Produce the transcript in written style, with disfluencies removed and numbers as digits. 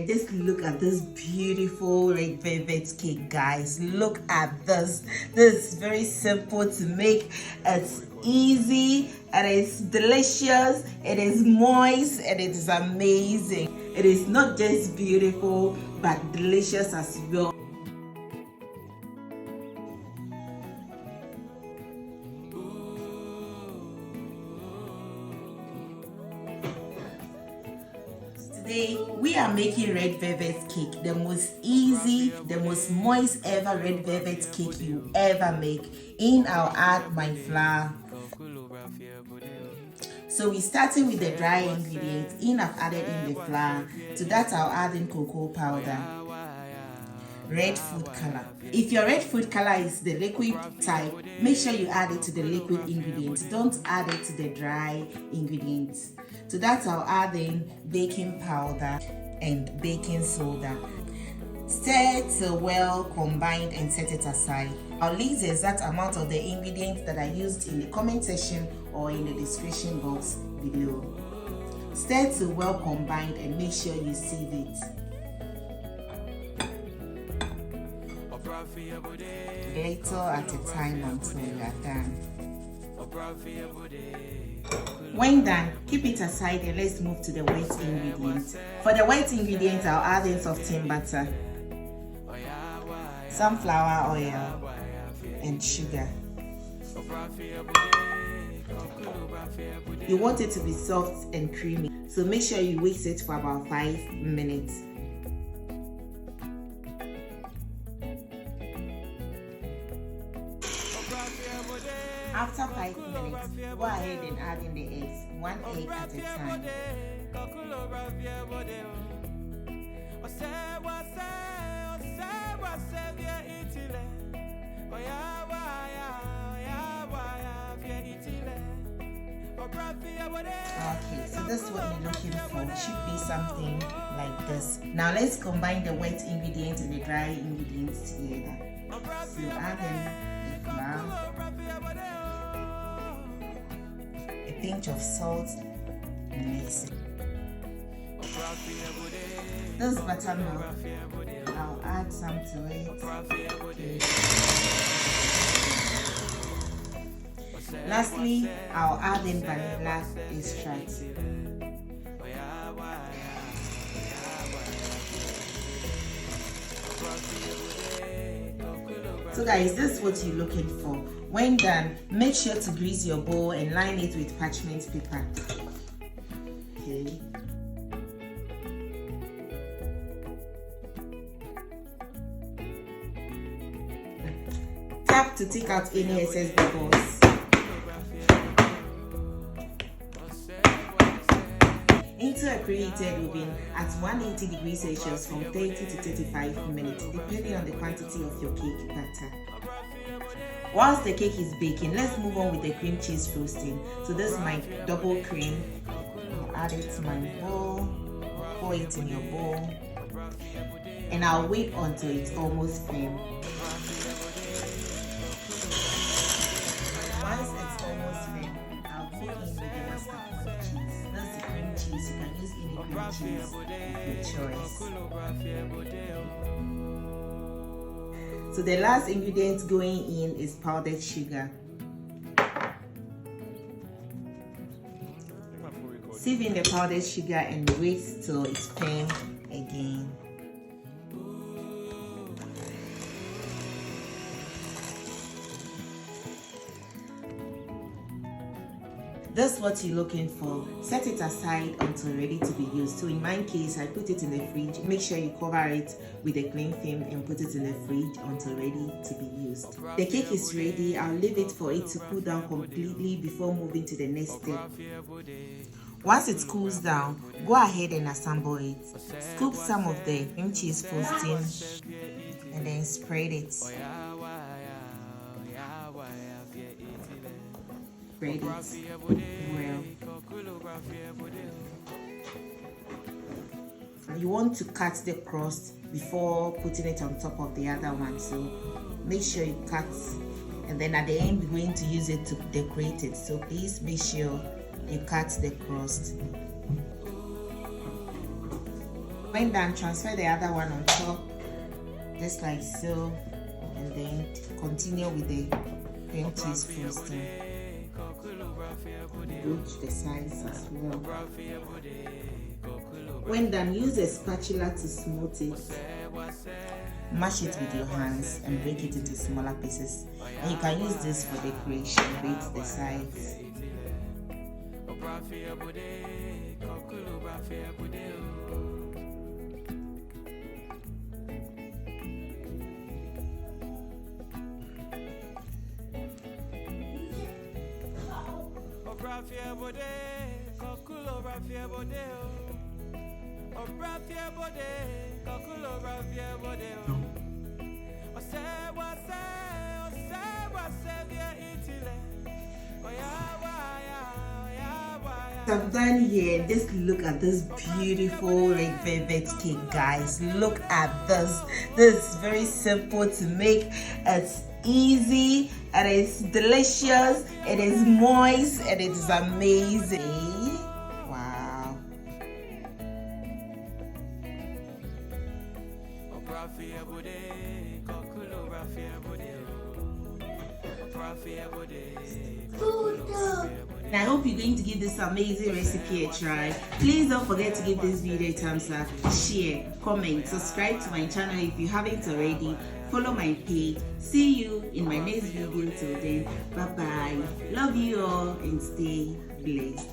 Just look at this beautiful red velvet cake, guys. Look at this. This is very simple to make. It's easy and it's delicious. It is moist and it is amazing. It is not just beautiful but delicious as well. Today we are making red velvet cake, the most easy, the most moist ever red velvet cake you ever make. In I'll add my flour. So we're starting with the dry ingredients. In I've added in the flour. To that I'll add in cocoa powder, red food color. If your red food color is the liquid type, make sure you add it to the liquid ingredients. Don't add it to the dry ingredients. To that I'll add in baking powder and baking soda. Stir till well combined and set it aside. I'll leave the exact amount of the ingredients that I used in the comment section or in the description box below. Stir till well combined and make sure you sieve it. Little at a time until you are done. When done, keep it aside and let's move to the wet ingredients. For the wet ingredients, I'll add in softened butter, sunflower oil, and sugar. You want it to be soft and creamy, so make sure you whisk it for about 5 minutes. After 5 minutes, go ahead and add in the eggs, 1 egg at a time. Okay, so this is what you're looking for. It should be something like this. Now let's combine the wet ingredients and the dry ingredients together. So add in the flour, a pinch of salt, and mix it. This buttermilk, I'll add some to it. Lastly, I'll add in vanilla extract. So guys, this is what you're looking for. When done, make sure to grease your bowl and line it with parchment paper. Okay. Tap to take out any excess bubbles. Into a preheated oven at 180 degrees Celsius from 30 to 35 minutes, depending on the quantity of your cake batter. Whilst the cake is baking, let's move on with the cream cheese frosting. So this is my double cream. I'll add it to my bowl, pour it in your bowl, and I'll wait until it's almost firm. Once it's almost firm, I'll put in with the mascarpone cheese. That's the cream cheese. You can use any cream cheese of your choice. So the last ingredient going in is powdered sugar. Sieve in the powdered sugar and wait till it's firm again. This is what you're looking for. Set it aside until ready to be used. So in my case, I put it in the fridge. Make sure you cover it with a cling film and put it in the fridge until ready to be used. The cake is ready. I'll leave it for it to cool down completely before moving to the next step. Once it cools down, go ahead and assemble it. Scoop some of the cream cheese frosting and then spread it. Spread it well. You want to cut the crust before putting it on top of the other one, so make sure you cut, and then at the end we're going to use it to decorate it, so please make sure you cut the crust. When done, transfer the other one on top, just like so, and then continue with the cream cheese frosting. Go to the sides as well. When done, use a spatula to smooth it. Mash it with your hands and break it into smaller pieces. And you can use this for decoration, grate the sides. I'm done here. Just look at this beautiful red velvet cake, guys. Look at this. This is very simple to make. It's easy and it's delicious. It is moist and it is amazing. Wow. And I hope you're going to give this amazing recipe a try. Please don't forget to give this video a thumbs up, share, comment, subscribe to my channel if you haven't already, follow my page. See you in my next video. Till then, bye bye. Love you all and stay blessed.